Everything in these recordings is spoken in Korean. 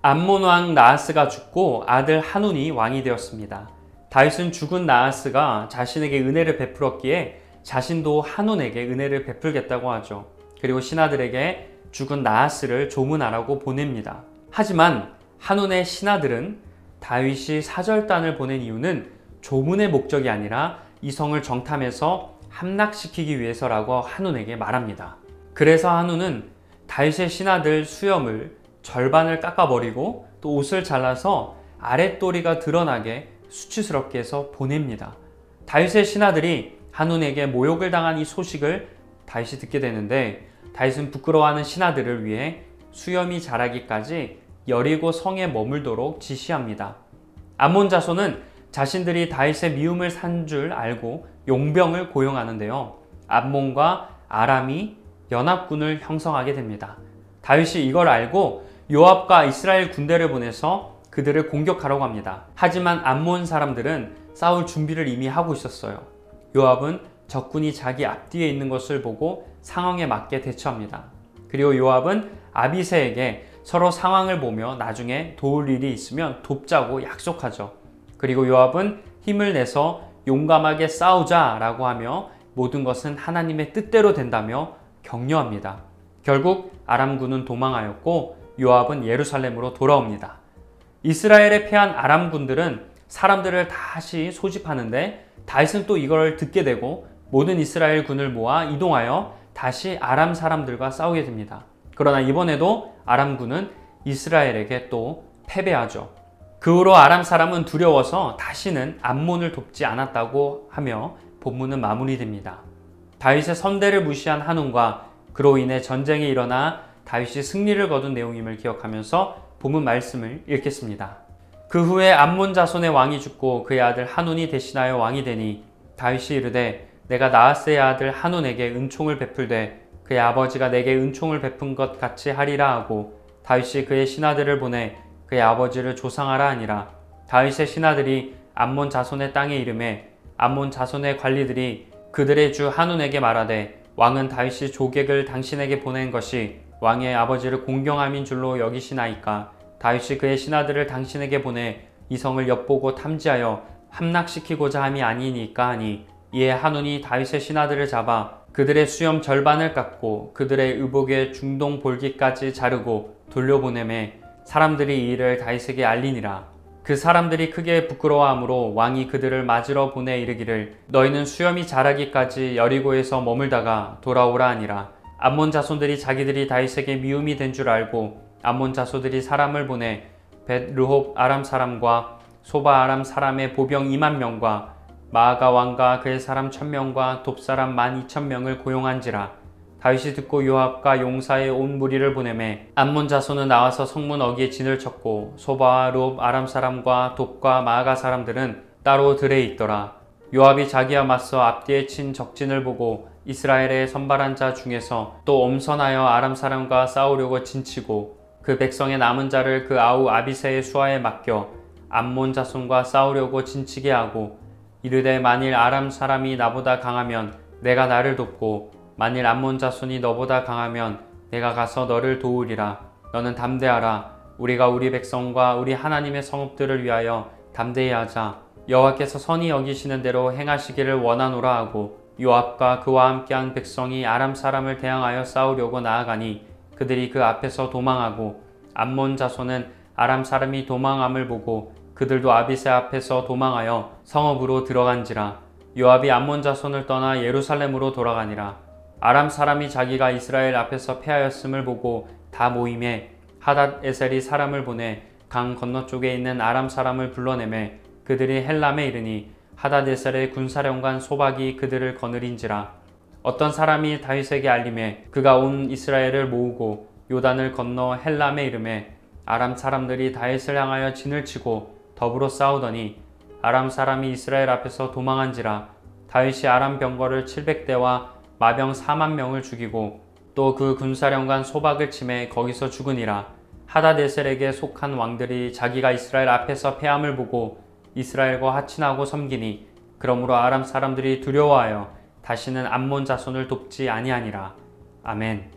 암몬 왕 나하스가 죽고 아들 한운이 왕이 되었습니다. 다윗은 죽은 나하스가 자신에게 은혜를 베풀었기에 자신도 한운에게 은혜를 베풀겠다고 하죠. 그리고 신하들에게 죽은 나하스를 조문하라고 보냅니다. 하지만 한운의 신하들은 다윗이 사절단을 보낸 이유는 조문의 목적이 아니라 이 성을 정탐해서 함락시키기 위해서라고 한운에게 말합니다. 그래서 한운은 다윗의 신하들 수염을 절반을 깎아버리고 또 옷을 잘라서 아랫도리가 드러나게 수치스럽게 해서 보냅니다. 다윗의 신하들이 한운에게 모욕을 당한 이 소식을 다윗이 듣게 되는데, 다윗은 부끄러워하는 신하들을 위해 수염이 자라기까지 여리고 성에 머물도록 지시합니다. 암몬 자손은 자신들이 다윗의 미움을 산 줄 알고 용병을 고용하는데요. 암몬과 아람이 연합군을 형성하게 됩니다. 다윗이 이걸 알고 요압과 이스라엘 군대를 보내서 그들을 공격하려고 합니다. 하지만 암몬 사람들은 싸울 준비를 이미 하고 있었어요. 요압은 적군이 자기 앞뒤에 있는 것을 보고 상황에 맞게 대처합니다. 그리고 요압은 아비새에게 서로 상황을 보며 나중에 도울 일이 있으면 돕자고 약속하죠. 그리고 요압은 힘을 내서 용감하게 싸우자라고 하며 모든 것은 하나님의 뜻대로 된다며 격려합니다. 결국 아람군은 도망하였고 요압은 예루살렘으로 돌아옵니다. 이스라엘에 패한 아람군들은 사람들을 다시 소집하는데 다윗은 또 이걸 듣게 되고 모든 이스라엘 군을 모아 이동하여 다시 아람 사람들과 싸우게 됩니다. 그러나 이번에도 아람군은 이스라엘에게 또 패배하죠. 그 후로 아람 사람은 두려워서 다시는 암몬을 돕지 않았다고 하며 본문은 마무리됩니다. 다윗의 선대를 무시한 한운과 그로 인해 전쟁이 일어나 다윗이 승리를 거둔 내용임을 기억하면서 본문 말씀을 읽겠습니다. 그 후에 암몬 자손의 왕이 죽고 그의 아들 한운이 대신하여 왕이 되니 다윗이 이르되 내가 나하스의 아들 한운에게 은총을 베풀되 그의 아버지가 내게 은총을 베푼 것 같이 하리라 하고 다윗이 그의 신하들을 보내 그의 아버지를 조상하라 하니라. 다윗의 신하들이 암몬 자손의 땅에 이르매 암몬 자손의 관리들이 그들의 주 한운에게 말하되 왕은 다윗이 조객을 당신에게 보낸 것이 왕의 아버지를 공경함인 줄로 여기시나이까. 다윗이 그의 신하들을 당신에게 보내 이 성을 엿보고 탐지하여 함락시키고자 함이 아니니까 하니, 이에 한운이 다윗의 신하들을 잡아 그들의 수염 절반을 깎고 그들의 의복의 중동 볼기까지 자르고 돌려보내매 사람들이 이 일을 다윗에게 알리니라. 그 사람들이 크게 부끄러워하므로 왕이 그들을 맞으러 보내 이르기를 너희는 수염이 자라기까지 여리고에서 머물다가 돌아오라 하니라. 암몬 자손들이 자기들이 다윗에게 미움이 된 줄 알고 암몬 자손들이 사람을 보내 벳 르홉 아람 사람과 소바 아람 사람의 보병 2만 명과 마아가 왕과 그의 사람 1000명과 돕 사람 12,000명을 고용한지라. 다윗이 듣고 요압과 용사의 온 무리를 보내매 암몬 자손은 나와서 성문 어귀에 진을 쳤고 소바와 르홉 아람 사람과 돕과 마아가 사람들은 따로 들에 있더라. 요압이 자기와 맞서 앞뒤에 친 적진을 보고 이스라엘의 선발한 자 중에서 또 엄선하여 아람 사람과 싸우려고 진치고 그 백성의 남은 자를 그 아우 아비새의 수하에 맡겨 암몬 자손과 싸우려고 진치게 하고 이르되 만일 아람 사람이 나보다 강하면 내가 나를 돕고 만일 암몬 자손이 너보다 강하면 내가 가서 너를 도우리라. 너는 담대하라. 우리가 우리 백성과 우리 하나님의 성읍들을 위하여 담대히 하자. 여호와께서 선히 여기시는 대로 행하시기를 원하노라 하고 요압과 그와 함께한 백성이 아람 사람을 대항하여 싸우려고 나아가니 그들이 그 앞에서 도망하고 암몬 자손은 아람 사람이 도망함을 보고 그들도 아비새 앞에서 도망하여 성읍으로 들어간지라. 요압이 암몬 자손을 떠나 예루살렘으로 돌아가니라. 아람 사람이 자기가 이스라엘 앞에서 패하였음을 보고 다 모임에 하닷 에셀이 사람을 보내 강 건너쪽에 있는 아람 사람을 불러내매 그들이 헬람에 이르니 하닷 에셀의 군사령관 소박이 그들을 거느린지라. 어떤 사람이 다윗에게 알림해 그가 온 이스라엘을 모으고 요단을 건너 헬람에 이르매 아람 사람들이 다윗을 향하여 진을 치고 더불어 싸우더니 아람 사람이 이스라엘 앞에서 도망한지라. 다윗이 아람 병거를 700대와 마병 4만 명을 죽이고 또 그 군사령관 소박을 치매 거기서 죽으니라. 하닷에셀에게 속한 왕들이 자기가 이스라엘 앞에서 패함을 보고 이스라엘과 하친하고 섬기니 그러므로 아람 사람들이 두려워하여 다시는 암몬 자손을 돕지 아니하니라. 아멘.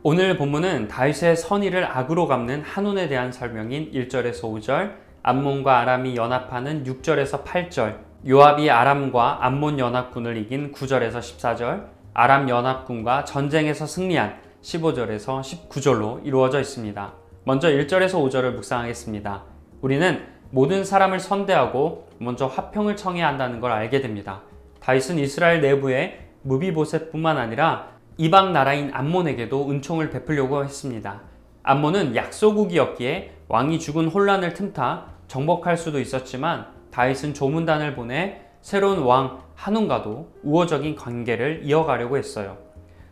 오늘 본문은 다윗의 선의를 악으로 갚는 한운에 대한 설명인 1절에서 5절, 암몬과 아람이 연합하는 6절에서 8절, 요압이 아람과 암몬 연합군을 이긴 9절에서 14절, 아람 연합군과 전쟁에서 승리한 15절에서 19절로 이루어져 있습니다. 먼저 1절에서 5절을 묵상하겠습니다. 우리는 모든 사람을 선대하고 먼저 화평을 청해야 한다는 걸 알게 됩니다. 다윗은 이스라엘 내부에 무비보셋뿐만 아니라 이방 나라인 암몬에게도 은총을 베풀려고 했습니다. 암몬은 약소국이었기에 왕이 죽은 혼란을 틈타 정복할 수도 있었지만 다윗은 조문단을 보내 새로운 왕 한운과도 우호적인 관계를 이어가려고 했어요.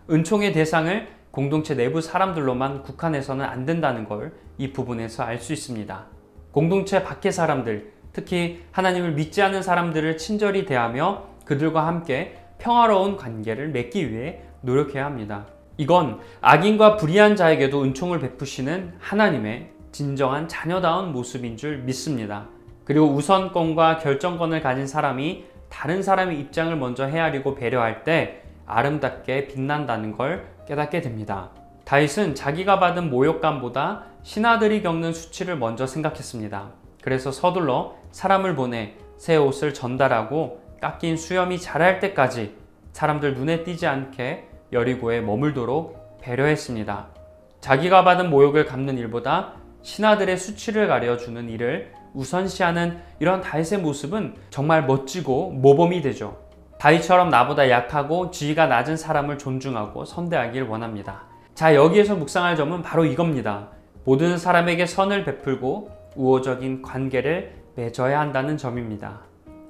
은총의 대상을 공동체 내부 사람들로만 국한해서는 안 된다는 걸 이 부분에서 알 수 있습니다. 공동체 밖의 사람들, 특히 하나님을 믿지 않는 사람들을 친절히 대하며 그들과 함께 평화로운 관계를 맺기 위해 노력해야 합니다. 이건 악인과 불의한 자에게도 은총을 베푸시는 하나님의 진정한 자녀다운 모습인 줄 믿습니다. 그리고 우선권과 결정권을 가진 사람이 다른 사람의 입장을 먼저 헤아리고 배려할 때 아름답게 빛난다는 걸 깨닫게 됩니다. 다윗은 자기가 받은 모욕감보다 신하들이 겪는 수치를 먼저 생각했습니다. 그래서 서둘러 사람을 보내 새 옷을 전달하고 깎인 수염이 자랄 때까지 사람들 눈에 띄지 않게 여리고에 머물도록 배려했습니다. 자기가 받은 모욕을 갚는 일보다 신하들의 수치를 가려주는 일을 우선시하는 이런 다윗의 모습은 정말 멋지고 모범이 되죠. 다윗처럼 나보다 약하고 지위가 낮은 사람을 존중하고 선대하길 원합니다. 자, 여기에서 묵상할 점은 바로 이겁니다. 모든 사람에게 선을 베풀고 우호적인 관계를 맺어야 한다는 점입니다.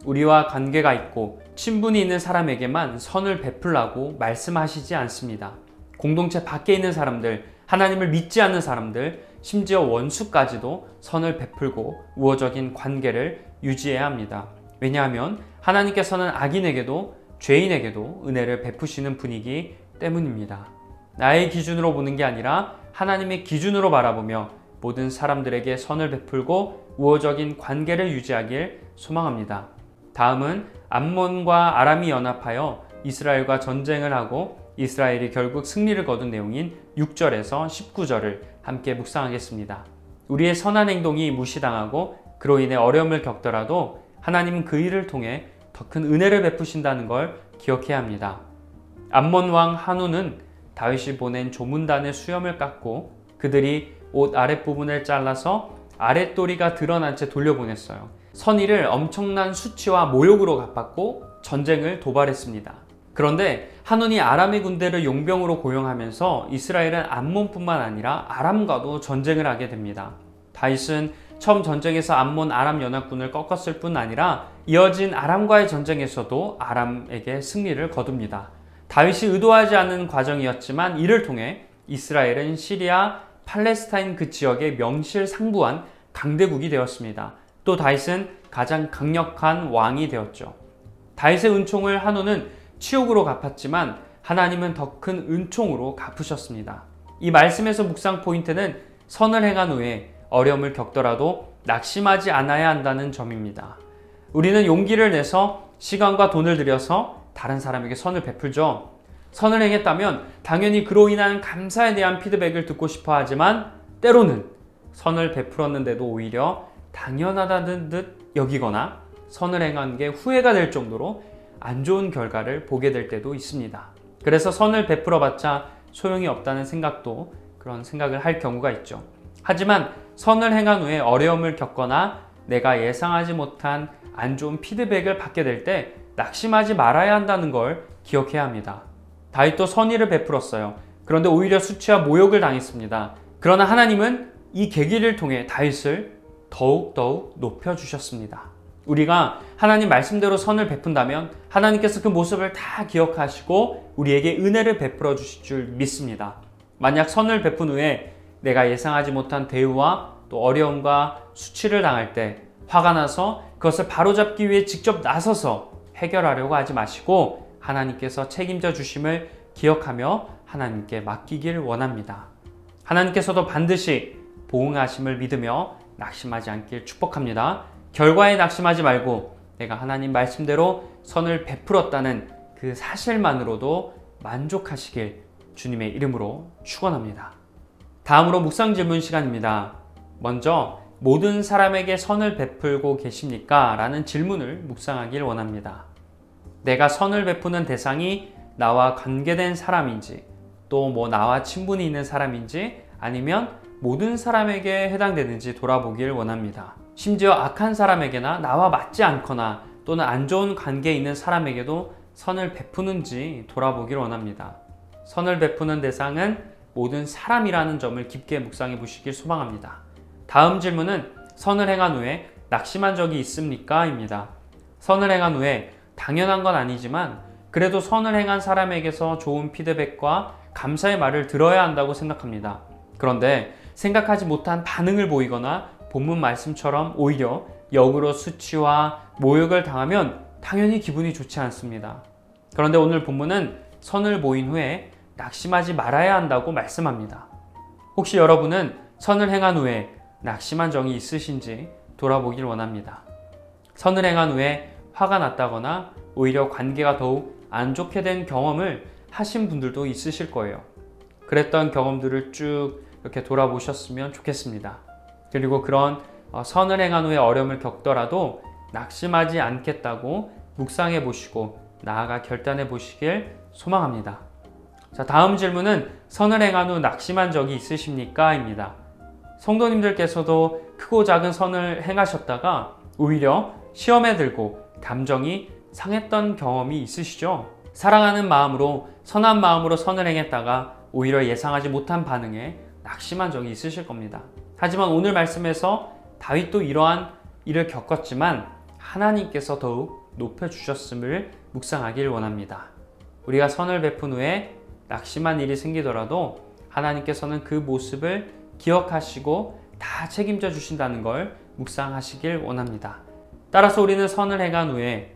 우리와 관계가 있고 친분이 있는 사람에게만 선을 베풀라고 말씀하시지 않습니다. 공동체 밖에 있는 사람들, 하나님을 믿지 않는 사람들, 심지어 원수까지도 선을 베풀고 우호적인 관계를 유지해야 합니다. 왜냐하면 하나님께서는 악인에게도 죄인에게도 은혜를 베푸시는 분이기 때문입니다. 나의 기준으로 보는 게 아니라 하나님의 기준으로 바라보며 모든 사람들에게 선을 베풀고 우호적인 관계를 유지하길 소망합니다. 다음은 암몬과 아람이 연합하여 이스라엘과 전쟁을 하고 이스라엘이 결국 승리를 거둔 내용인 6절에서 19절을 함께 묵상하겠습니다. 우리의 선한 행동이 무시당하고 그로 인해 어려움을 겪더라도 하나님은 그 일을 통해 더 큰 은혜를 베푸신다는 걸 기억해야 합니다. 암몬 왕 한운은 다윗이 보낸 조문단의 수염을 깎고 그들이 옷 아랫부분을 잘라서 아랫도리가 드러난 채 돌려보냈어요. 선의를 엄청난 수치와 모욕으로 갚았고 전쟁을 도발했습니다. 그런데 한운이 아람의 군대를 용병으로 고용하면서 이스라엘은 암몬뿐만 아니라 아람과도 전쟁을 하게 됩니다. 다윗은 처음 전쟁에서 암몬 아람 연합군을 꺾었을 뿐 아니라 이어진 아람과의 전쟁에서도 아람에게 승리를 거둡니다. 다윗이 의도하지 않은 과정이었지만 이를 통해 이스라엘은 시리아, 팔레스타인 그 지역의 명실상부한 강대국이 되었습니다. 또 다윗은 가장 강력한 왕이 되었죠. 다윗의 은총을 한운은 치욕으로 갚았지만 하나님은 더 큰 은총으로 갚으셨습니다. 이 말씀에서 묵상 포인트는 선을 행한 후에 어려움을 겪더라도 낙심하지 않아야 한다는 점입니다. 우리는 용기를 내서 시간과 돈을 들여서 다른 사람에게 선을 베풀죠. 선을 행했다면 당연히 그로 인한 감사에 대한 피드백을 듣고 싶어 하지만 때로는 선을 베풀었는데도 오히려 당연하다는 듯 여기거나 선을 행한 게 후회가 될 정도로 안 좋은 결과를 보게 될 때도 있습니다. 그래서 선을 베풀어 봤자 소용이 없다는 생각도 그런 생각을 할 경우가 있죠. 하지만 선을 행한 후에 어려움을 겪거나 내가 예상하지 못한 안 좋은 피드백을 받게 될 때 낙심하지 말아야 한다는 걸 기억해야 합니다. 다윗도 선의를 베풀었어요. 그런데 오히려 수치와 모욕을 당했습니다. 그러나 하나님은 이 계기를 통해 다윗을 더욱 높여주셨습니다. 우리가 하나님 말씀대로 선을 베푼다면 하나님께서 그 모습을 다 기억하시고 우리에게 은혜를 베풀어 주실 줄 믿습니다. 만약 선을 베푼 후에 내가 예상하지 못한 대우와 또 어려움과 수치를 당할 때 화가 나서 그것을 바로잡기 위해 직접 나서서 해결하려고 하지 마시고 하나님께서 책임져 주심을 기억하며 하나님께 맡기길 원합니다. 하나님께서도 반드시 보응하심을 믿으며 낙심하지 않길 축복합니다. 결과에 낙심하지 말고 내가 하나님 말씀대로 선을 베풀었다는 그 사실만으로도 만족하시길 주님의 이름으로 축원합니다. 다음으로 묵상 질문 시간입니다. 먼저 모든 사람에게 선을 베풀고 계십니까? 라는 질문을 묵상하길 원합니다. 내가 선을 베푸는 대상이 나와 관계된 사람인지, 또 나와 친분이 있는 사람인지, 아니면 모든 사람에게 해당되는지 돌아보길 원합니다. 심지어 악한 사람에게나 나와 맞지 않거나 또는 안 좋은 관계에 있는 사람에게도 선을 베푸는지 돌아보길 원합니다. 선을 베푸는 대상은 모든 사람이라는 점을 깊게 묵상해 보시길 소망합니다. 다음 질문은 선을 행한 후에 낙심한 적이 있습니까? 입니다. 선을 행한 후에 당연한 건 아니지만 그래도 선을 행한 사람에게서 좋은 피드백과 감사의 말을 들어야 한다고 생각합니다. 그런데 생각하지 못한 반응을 보이거나 본문 말씀처럼 오히려 역으로 수치와 모욕을 당하면 당연히 기분이 좋지 않습니다. 그런데 오늘 본문은 선을 보인 후에 낙심하지 말아야 한다고 말씀합니다. 혹시 여러분은 선을 행한 후에 낙심한 적이 있으신지 돌아보길 원합니다. 선을 행한 후에 화가 났다거나 오히려 관계가 더욱 안 좋게 된 경험을 하신 분들도 있으실 거예요. 그랬던 경험들을 쭉 이렇게 돌아보셨으면 좋겠습니다. 그리고 그런 선을 행한 후에 어려움을 겪더라도 낙심하지 않겠다고 묵상해 보시고 나아가 결단해 보시길 소망합니다. 자, 다음 질문은 선을 행한 후 낙심한 적이 있으십니까? 입니다. 성도님들께서도 크고 작은 선을 행하셨다가 오히려 시험에 들고 감정이 상했던 경험이 있으시죠? 사랑하는 마음으로 선한 마음으로 선을 행했다가 오히려 예상하지 못한 반응에 낙심한 적이 있으실 겁니다. 하지만 오늘 말씀에서 다윗도 이러한 일을 겪었지만 하나님께서 더욱 높여주셨음을 묵상하길 원합니다. 우리가 선을 베푼 후에 낙심한 일이 생기더라도 하나님께서는 그 모습을 기억하시고 다 책임져 주신다는 걸 묵상하시길 원합니다. 따라서 우리는 선을 행한 후에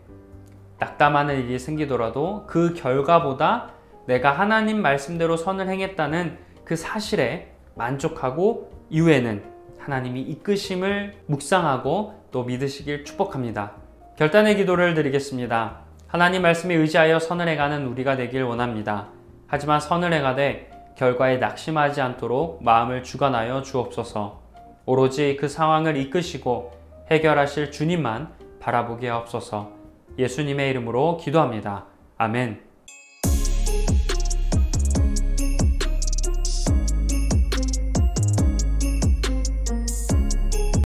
낙담하는 일이 생기더라도 그 결과보다 내가 하나님 말씀대로 선을 행했다는 그 사실에 만족하고 이후에는 하나님이 이끄심을 묵상하고 또 믿으시길 축복합니다. 결단의 기도를 드리겠습니다. 하나님 말씀에 의지하여 선을 행하는 우리가 되길 원합니다. 하지만 선을 행하되 결과에 낙심하지 않도록 마음을 주관하여 주옵소서. 오로지 그 상황을 이끄시고 해결하실 주님만 바라보게 하옵소서. 예수님의 이름으로 기도합니다. 아멘.